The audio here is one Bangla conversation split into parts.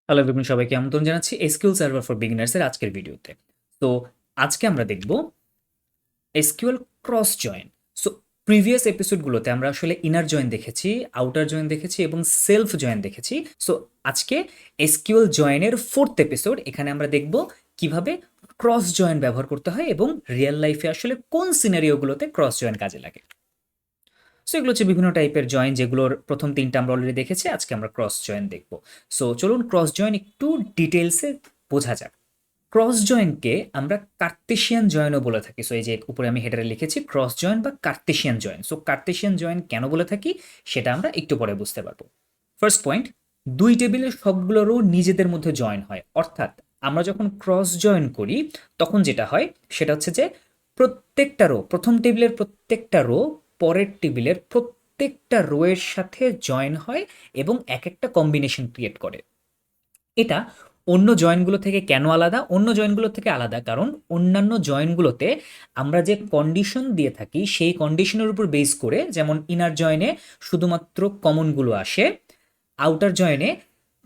হ্যালো এভরিওয়ান, সবাইকে আমন্ত্রণ জানাচ্ছি এসকিউএল সার্ভার ফর বিগিনার্স এর আজকের ভিডিওতে। তো আজকে আমরা দেখব SQL cross join. So previous এপিসোডগুলোতে আমরা আসলে ইনার জয়েন দেখেছি, আউটার জয়েন দেখেছি এবং সেলফ জয়েন দেখেছি। সো আজকে এসকিউএল জয়েনের ফোর্থ এপিসোড। এখানে আমরা দেখব কিভাবে ক্রস জয়েন ব্যবহার করতে হয় এবং রিয়েল লাইফে আসলে কোন সিনারিওগুলোতে ক্রস জয়েন কাজে লাগে। সো এগুলো হচ্ছে বিভিন্ন টাইপের জয়েন, যেগুলোর প্রথম তিনটা আমরা অলরেডি দেখেছি। আজকে আমরা ক্রস জয়েন দেখব। সো চলুন ক্রস জয়েন একটু ডিটেলসে বোঝা যাক। ক্রস জয়েনকে আমরা কার্তেশিয়ান জয়েনও বলে থাকি। সো এই যে উপরে আমি হেডারে লিখেছি ক্রস জয়েন বা Cartesian join. So Cartesian join কেন বলে থাকি সেটা আমরা একটু পরে বুঝতে পারবো। ফার্স্ট পয়েন্ট, দুই টেবিলের সবগুলোরও নিজেদের মধ্যে জয়েন হয়। অর্থাৎ আমরা যখন ক্রস জয়েন করি তখন যেটা হয় সেটা হচ্ছে যে প্রত্যেকটা রো, প্রথম টেবিলের প্রত্যেকটা রো পরের টেবিলের প্রত্যেকটা রো এর সাথে জয়েন হয় এবং এক একটা কম্বিনেশন ক্রিয়েট করে। এটা অন্য জয়েনগুলো থেকে কেন আলাদা? অন্য জয়েনগুলো থেকে আলাদা কারণ অন্যান্য জয়েনগুলোতে আমরা যে কন্ডিশন দিয়ে থাকি সেই কন্ডিশনের উপর বেস করে, যেমন ইনার জয়েনে শুধুমাত্র কমনগুলো আসে, আউটার জয়েনে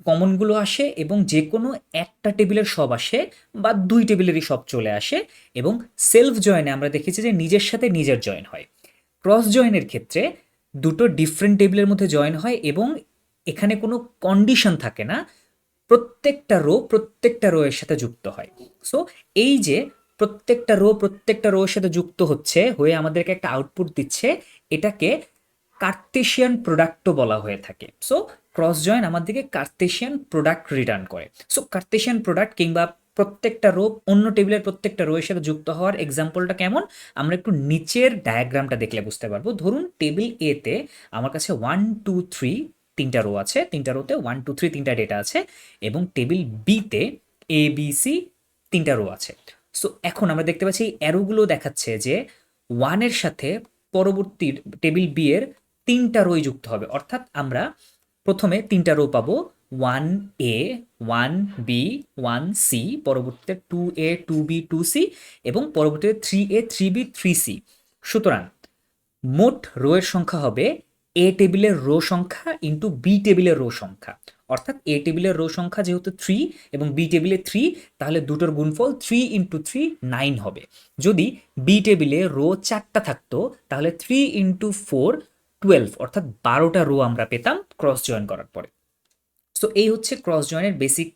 কমনগুলো আসে এবং যে কোনো একটা টেবিলের সব আসে বা দুই টেবিলেরই সব চলে আসে, এবং সেলফ জয়েনে আমরা দেখেছি যে নিজের সাথে নিজের জয়েন হয়। ক্রস জয়েনের ক্ষেত্রে দুটো ডিফারেন্ট টেবিলের মধ্যে জয়েন হয় এবং এখানে কোনো কন্ডিশন থাকে না, প্রত্যেকটা রো এর সাথে যুক্ত হয়। সো এই যে প্রত্যেকটা রো এর সাথে যুক্ত হচ্ছে হয়ে আমাদেরকে একটা আউটপুট দিচ্ছে, এটাকে কার্তেশিয়ান প্রোডাক্টও বলা হয়ে থাকে। সো ক্রস জয়েন আমাদেরকে কার্তেশিয়ান প্রোডাক্ট রিটার্ন করে। সো কার্তেশিয়ান প্রোডাক্ট কিংবা প্রত্যেকটা রো অন্য টেবিলের প্রত্যেকটা রো এর সাথে যুক্ত হওয়ার এক্সাম্পলটা কেমন আমরা একটু নিচের ডায়াগ্রামটা দেখলে বুঝতে পারবো। ধরুন টেবিল এ তে আমার কাছে 1 2 3 তিনটা রো আছে, তিনটা রোতে 1 2 3 তিনটা ডেটা আছে, এবং টেবিল বিতে ABC তিনটা রো আছে। সো এখন আমরা দেখতে পাচ্ছি এই অ্যারোগুলো দেখাচ্ছে যে ওয়ানের সাথে পরবর্তী টেবিল বি এর তিনটা রোই যুক্ত হবে। অর্থাৎ আমরা প্রথমে তিনটা রো পাবো, 1A 1B 1C, পরবর্তীতে 2A 2B 2C এবং পরবর্তীতে 3A 3B 3C। সুতরাং মোট রো এর সংখ্যা হবে এ টেবিলের রো সংখ্যা ইন্টু বি টেবিলের রো সংখ্যা। অর্থাৎ এ টেবিলের রো সংখ্যা যেহেতু 3 এবং বি টেবিলে 3, তাহলে দুটোর গুণফল 3 ইন্টু 3 9 হবে। যদি বি টেবিলে রো 4টা থাকতো তাহলে 3 ইন্টু 4 12, অর্থাৎ 12টা রো আমরা পেতাম ক্রস জয়েন করার পরে। সো এই হচ্ছে ক্রস জয়েনের বেসিক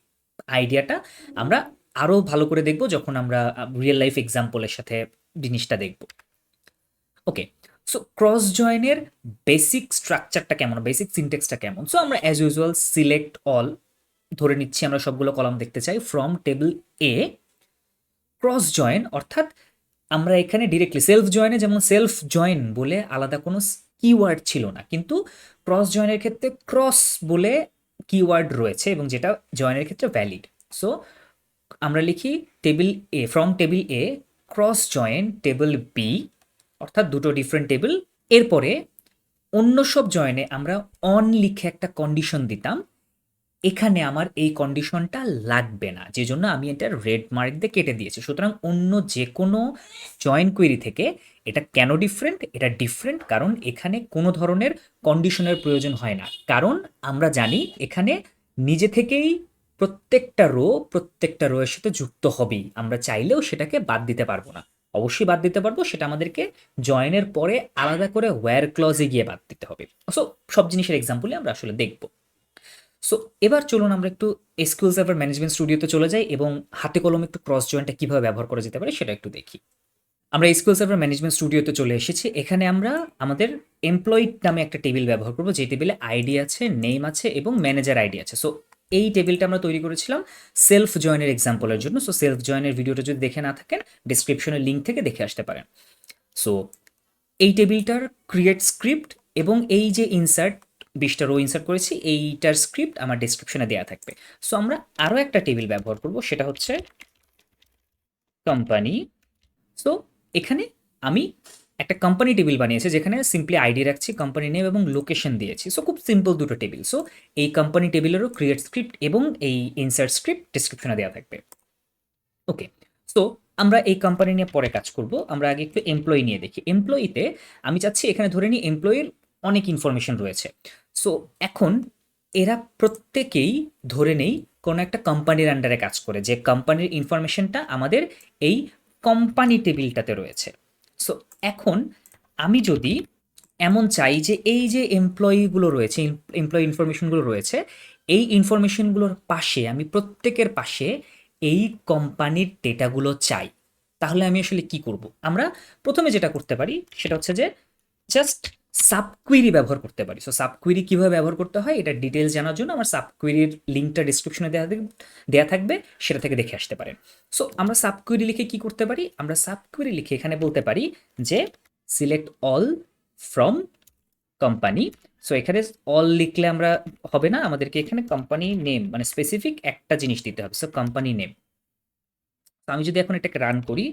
আইডিয়াটা। আমরা আরও ভালো করে দেখব যখন আমরা রিয়েল লাইফ এক্সাম্পলের সাথে জিনিসটা দেখব। ওকে, সো ক্রস জয়েনের বেসিক স্ট্রাকচারটা কেমন, বেসিক সিনটেক্সটা কেমন? সো আমরা অ্যাজ ইউজুয়াল সিলেক্ট অল ধরে নিচ্ছি, আমরা সবগুলো কলাম দেখতে চাই from table A. Cross join অর্থাৎ আমরা এখানে ডিরেক্টলি সেলফ জয়েনে যেমন সেলফ জয়েন বলে আলাদা কোনো কিওয়ার্ড ছিল না, কিন্তু ক্রস জয়েনের ক্ষেত্রে ক্রস বলে কিওয়ার্ড রয়েছে এবং যেটা জয়েনের ক্ষেত্রে ভ্যালিড। সো আমরা লিখি table A, from table A cross join table B, অর্থাৎ দুটো ডিফারেন্ট টেবিল। এরপরে অন্য সব জয়েনে আমরা অন লিখে একটা কন্ডিশন দিতাম, এখানে আমার এই কন্ডিশনটা লাগবে না, যে জন্য আমি এটা রেড মার্ক দিয়ে কেটে দিয়েছি। সুতরাং অন্য যে কোনো জয়েন কোয়েরি থেকে এটা কেন ডিফারেন্ট? এটা ডিফারেন্ট কারণ এখানে কোনো ধরনের কন্ডিশনের প্রয়োজন হয় না, কারণ আমরা জানি এখানে নিজে থেকেই প্রত্যেকটা রো এর সাথে যুক্ত হবেই, আমরা চাইলেও সেটাকে বাদ দিতে পারবো না। অবশ্যই বাদ দিতে পারবো, সেটা আমাদেরকে জয়েনের পরে আলাদা করে ওয়্যার ক্লজে গিয়ে বাদ দিতে হবে। সো সব জিনিসের এক্সাম্পলই আমরা আসলে দেখবো। সো এবার চলুন আমরা একটু এসকিউএল সার্ভার ম্যানেজমেন্ট স্টুডিওতে চলে যাই এবং হাতে কলমে একটু ক্রস জয়েন্টটা কিভাবে ব্যবহার করা যেতে পারে সেটা একটু দেখি। আমরা এসকিউএল সার্ভার ম্যানেজমেন্ট স্টুডিওতে চলে এসেছি। এখানে আমরা আমাদের এমপ্লয়ি নামে একটা টেবিল ব্যবহার করব, যে টেবিলে আইডি আছে, নেম আছে এবং ম্যানেজার আইডি আছে। সো এই টেবিলটা আমরা তৈরি করেছিলাম সেলফ জয়েনের এক্সাম্পলের জন্য। সো সেলফ জয়েনের ভিডিওটা যদি দেখে না থাকেন ডিসক্রিপশনের লিঙ্ক থেকে দেখে আসতে পারেন। সো এই টেবিলটার ক্রিয়েট স্ক্রিপ্ট এবং এই যে ইনসার্ট 20টা রো ইনসার্ট করেছি এইটার স্ক্রিপ্ট আমার ডেসক্রিপশনে দেওয়া থাকবে। সো আমরা আরও একটা টেবিল ব্যবহার করব, সেটা হচ্ছে কোম্পানি। সো এখানে আমি একটা কোম্পানি টেবিল বানিয়েছি যেখানে সিম্পলি আইডি রাখছি, কোম্পানি নেম এবং লোকেশন দিয়েছি। সো খুব সিম্পল দুটো টেবিল। সো এই কোম্পানি টেবিলেরও ক্রিয়েট স্ক্রিপ্ট এবং এই ইনসার্ট স্ক্রিপ্ট ডেসক্রিপশনে দেওয়া থাকবে। ওকে, সো আমরা এই কোম্পানি নিয়ে পরে কাজ করব। আমরা আগে একটু এমপ্লয়ি নিয়ে দেখি। এমপ্লয়িতে আমি চাচ্ছি এখানে ধরে নিই এমপ্লয়ির অনেক ইনফরমেশন রয়েছে। সো এখন এরা প্রত্যেকেই ধরে নেই কোনো একটা কোম্পানির আন্ডারে কাজ করে, যে কোম্পানির ইনফরমেশনটা আমাদের এই কোম্পানি টেবিলটাতে রয়েছে। সো এখন আমি যদি এমন চাই যে এই যে এমপ্লয়িগুলো রয়েছে, এমপ্লয়ি ইনফরমেশনগুলো রয়েছে, এই ইনফরমেশনগুলোর পাশে আমি প্রত্যেকের পাশে এই কোম্পানির ডেটাগুলো চাই, তাহলে আমি আসলে কি করব? আমরা প্রথমে যেটা করতে পারি সেটা হচ্ছে যে জাস্ট সাবকুইরি ব্যবহার করতে পারি। সো সাবকুইরি কিভাবে ব্যবহার করতে হয় এটা ডিটেলস জানার জন্য আমার সাবকুইরির লিঙ্কটা ডিসক্রিপশনে দেওয়া থাকবে, সেটা থেকে দেখে আসতে পারেন। সো আমরা সাবকুইরি লিখে কি করতে পারি? আমরা সাবকুইরি লিখে এখানে বলতে পারি যে select all from company. So এখানে অল লিখলে আমরা হবে না, আমাদেরকে এখানে কোম্পানি নেম মানে স্পেসিফিক একটা জিনিস দিতে হবে। So company name. আমি যদি এখন এটাকে রান করি,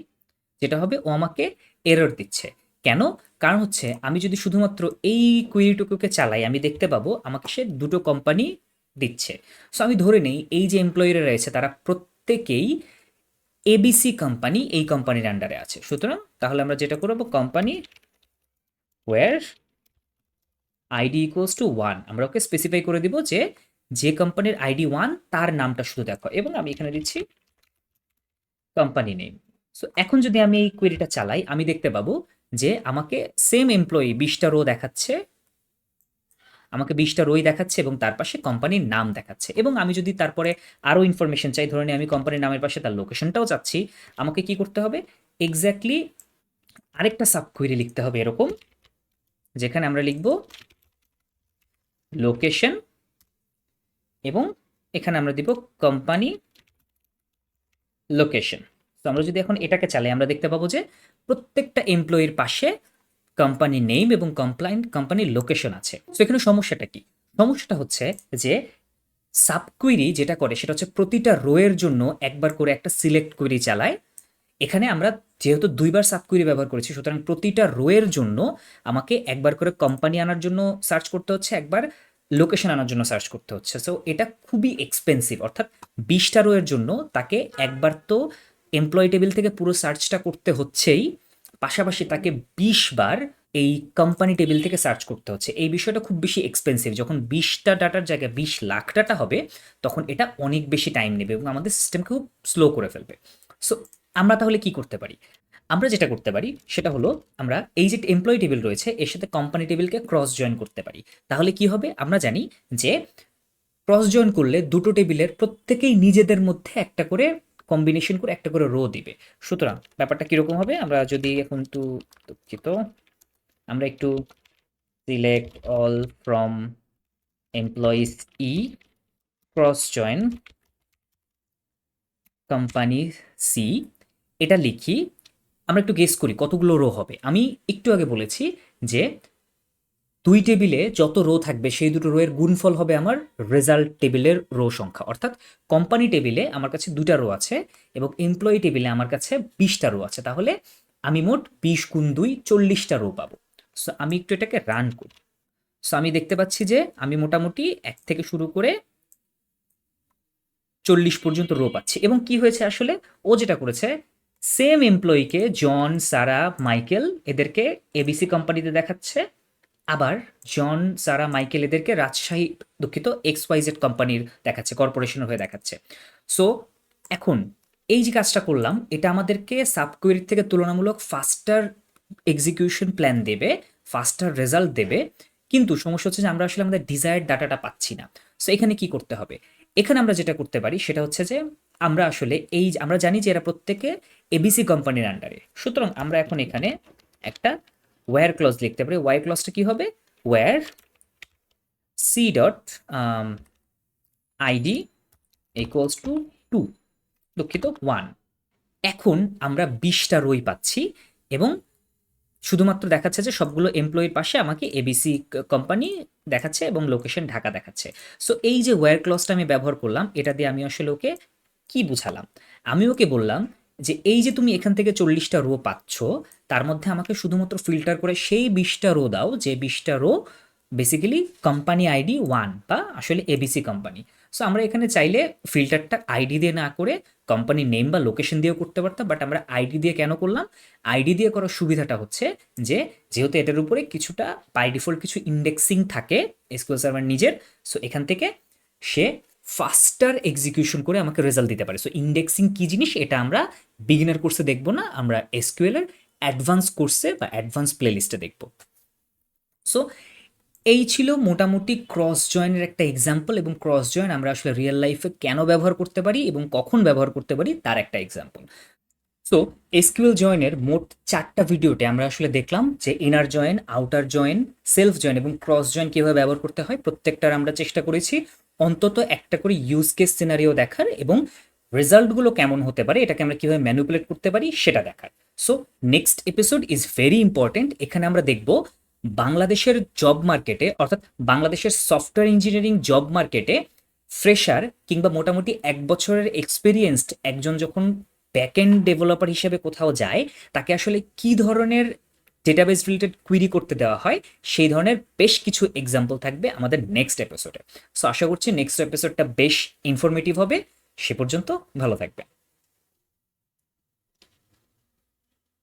যেটা হবে ও আমাকে এরর দিচ্ছে। কেন? কারণ হচ্ছে আমি যদি শুধুমাত্র এই কুইরিটুকুকে চালাই, আমি দেখতে পাবো আমাকে সে দুটো কোম্পানি দিচ্ছে। সো আমি ধরে নেই এই যে এমপ্লয়িরা রয়েছে তারা প্রত্যেকেই এবিসি কোম্পানি এই কোম্পানির আন্ডারে আছে। সুতরাং তাহলে আমরা যেটা করবো, company where ID equals to 1, আমরা ওকে স্পেসিফাই করে দিব যে যে কোম্পানির আইডি 1 তার নামটা শুধু দেখো, এবং আমি এখানে দিচ্ছি কোম্পানি নেম। সো এখন যদি আমি এই কোয়েরিটা চালাই, আমি দেখতে পাবো যে আমাকে সেম এমপ্লয়ি 20টা রো দেখাচ্ছে, আমাকে 20টা রোই দেখাচ্ছে এবং তার পাশে কোম্পানির নাম দেখাচ্ছে। এবং আমি যদি তারপরে আরও ইনফরমেশন চাই, ধরে নিই আমি কোম্পানির নামের পাশে তার লোকেশনটাও চাচ্ছি, আমাকে কি করতে হবে? এক্স্যাক্টলি আরেকটা সাব কোয়েরি লিখতে হবে এরকম, যেখানে আমরা লিখব লোকেশন এবং এখানে আমরা দিব কোম্পানি লোকেশন। তো আমরা যদি এখন এটাকে চালাই, আমরা দেখতে পাবো যে প্রত্যেকটা এমপ্লয়ির পাশে কোম্পানি নেম এবং কোম্পানির লোকেশন আছে। সো এখানে সমস্যাটা কি? সমস্যাটা হচ্ছে যে সাবকুইরি যেটা করে সেটা হচ্ছে প্রতিটা রো এর জন্য একবার করে একটা সিলেক্ট কুইরি চালায়। এখানে আমরা যেহেতু দুইবার সাবকুইরি ব্যবহার করেছি, সুতরাং প্রতিটা রো এর জন্য আমাকে একবার করে কোম্পানি আনার জন্য সার্চ করতে হচ্ছে, একবার লোকেশন আনার জন্য সার্চ করতে হচ্ছে। সো এটা খুবই এক্সপেন্সিভ, অর্থাৎ 20টা রো এর জন্য তাকে একবার তো এমপ্লয়ি টেবিল থেকে পুরো সার্চটা করতে হচ্ছেই, পাশাপাশি তাকে 20 বার এই কোম্পানি টেবিল থেকে সার্চ করতে হচ্ছে। এই বিষয়টা খুব বেশি এক্সপেন্সিভ। যখন 20টা ডাটার জায়গায় 20 লাখ ডাটা হবে, তখন এটা অনেক বেশি টাইম নেবে এবং আমাদের সিস্টেমকে খুব স্লো করে ফেলবে। সো আমরা তাহলে কি করতে পারি? আমরা যেটা করতে পারি সেটা হলো, আমরা এই যে এমপ্লয়ি টেবিল রয়েছে এর সাথে কোম্পানি টেবিলকে ক্রস জয়েন করতে পারি। তাহলে কি হবে? আমরা জানি যে ক্রস জয়েন করলে দুটো টেবিলের প্রত্যেকেই নিজেদের মধ্যে একটা করে কম্বিনেশন করে একটা করে রো দিবে। সুতরাং ব্যাপারটা কিরকম হবে? আমরা যদি এখন একটু দুঃখিত, আমরা একটু select all from employees E cross join company C এটা লিখি, আমরা একটু গেস করি কতগুলো রো হবে। আমি একটু আগে বলেছি যে দুই টেবিলে যত রো থাকবে সেই দুটো রো এর গুণফল হবে আমার রেজাল্ট টেবিলের রো সংখ্যা। অর্থাৎ কোম্পানি টেবিলে আমার কাছে 2টা রো আছে এবং এমপ্লয়ি টেবিলে আমার কাছে 20টা রো আছে, তাহলে আমি মোট 20 গুণ 2 40টা রো পাবো। সো আমি একটু এটাকে রান করি। সো আমি দেখতে পাচ্ছি যে আমি মোটামুটি 1 থেকে শুরু করে 40 পর্যন্ত রো পাচ্ছি। এবং কি হয়েছে আসলে, ও যেটা করেছে সেম এমপ্লয়িকে জন, সারা, মাইকেল এদেরকে এবিসি কোম্পানিতে দেখাচ্ছে, আবার জন, সারা, মাইকেল এদেরকে রাজশাহী, দুঃখিত, XYZ কোম্পানির দেখাচ্ছে, কর্পোরেশনের হয়ে দেখাচ্ছে। সো এখন এই যে কাজটা করলাম এটা আমাদেরকে সাবকোয়েরির থেকে তুলনামূলক ফাস্টার এক্সিকিউশন প্ল্যান দেবে, ফাস্টার রেজাল্ট দেবে। কিন্তু সমস্যা হচ্ছে যে আমরা আসলে আমাদের ডিজায়ার্ড ডাটাটা পাচ্ছি না। সো এখানে কি করতে হবে? এখানে আমরা যেটা করতে পারি সেটা হচ্ছে যে আমরা আসলে এই আমরা জানি যে এরা প্রত্যেকে এবিসি কোম্পানির আন্ডারে, সুতরাং আমরা এখন এখানে একটা ওয়্যার ক্লজ লিখতে পারি। ওয়্যার ক্লজটা কি হবে? Where C dot ID equals to 2, দুঃখিত 1। এখন আমরা 20টা রোই পাচ্ছি এবং শুধুমাত্র দেখাচ্ছে যে সবগুলো এমপ্লয়ির পাশে আমাকে এবিসি কোম্পানি দেখাচ্ছে এবং লোকেশন ঢাকা দেখাচ্ছে। সো এই যে ওয়্যার ক্লজটা আমি ব্যবহার করলাম, এটা দিয়ে আমি আসলে ওকে কি বুঝালাম? আমি ওকে বললাম যে এই যে তুমি এখান থেকে 40টা রো পাচ্ছ, তার মধ্যে আমাকে শুধুমাত্র ফিল্টার করে সেই 20টা রো দাও যে 20টা রো বেসিক্যালি কোম্পানি আইডি 1 বা আসলে এবিসি কোম্পানি। সো আমরা এখানে চাইলে ফিল্টারটা আইডি দিয়ে না করে কোম্পানি নেম বা লোকেশন দিয়েও করতে পারতাম, বাট আমরা আইডি দিয়ে কেন করলাম? আইডি দিয়ে করার সুবিধাটা হচ্ছে যে যেহেতু এটার উপরে কিছুটা বাই ডিফল্ট কিছু ইন্ডেক্সিং থাকে এসকিউএল সার্ভার নিজের, সো এখান থেকে সে ফাস্টার এক্সিকিউশন করে আমাকে রেজাল্ট দিতে পারে। সো ইন্ডেক্সিং কি জিনিস এটা আমরা বিগিনার কোর্সে দেখবো না, আমরা এসকিউএল এর অ্যাডভান্স কোর্সে বা অ্যাডভান্স প্লেলিস্টে দেখবো। সো এই ছিল মোটামুটি ক্রস জয়েনের একটা এক্সাম্পল, এবং ক্রস জয়েন আমরা আসলে রিয়েল লাইফে কেন ব্যবহার করতে পারি এবং কখন ব্যবহার করতে পারি তার একটা এক্সাম্পল। সো এসকিউএল জয়েনের মোট 4টা ভিডিওতে আমরা আসলে দেখলাম যে inner join, outer join, self join এবং ক্রস জয়েন কীভাবে ব্যবহার করতে হয়। প্রত্যেকটার আমরা চেষ্টা করেছি অন্তত একটা করে ইউজ কেস সিনারিও দেখার এবং রেজাল্টগুলো কেমন হতে পারে, এটাকে আমরা কীভাবে ম্যানিপুলেট করতে পারি সেটা দেখার। So next episode is very important. এখানে আমরা দেখব বাংলাদেশের জব মার্কেটে, অর্থাৎ বাংলাদেশের সফটওয়্যার ইঞ্জিনিয়ারিং জব মার্কেটে ফ্রেশার কিংবা মোটামুটি 1 বছরের এক্সপিরিয়েন্সড একজন যখন ব্যাকএন্ড ডেভেলপার হিসেবে কোথাও যায়, তাকে আসলে কি ধরনের ডেটাবেস রিলেটেড কুইরি করতে দেওয়া হয়, সেই ধরনের বেশ কিছু এক্সাম্পল থাকবে আমাদের নেক্সট এপিসোডে। সো আশা করছি নেক্সট এপিসোডটা বেশ ইনফরমেটিভ হবে। সে পর্যন্ত ভালো থাকবে।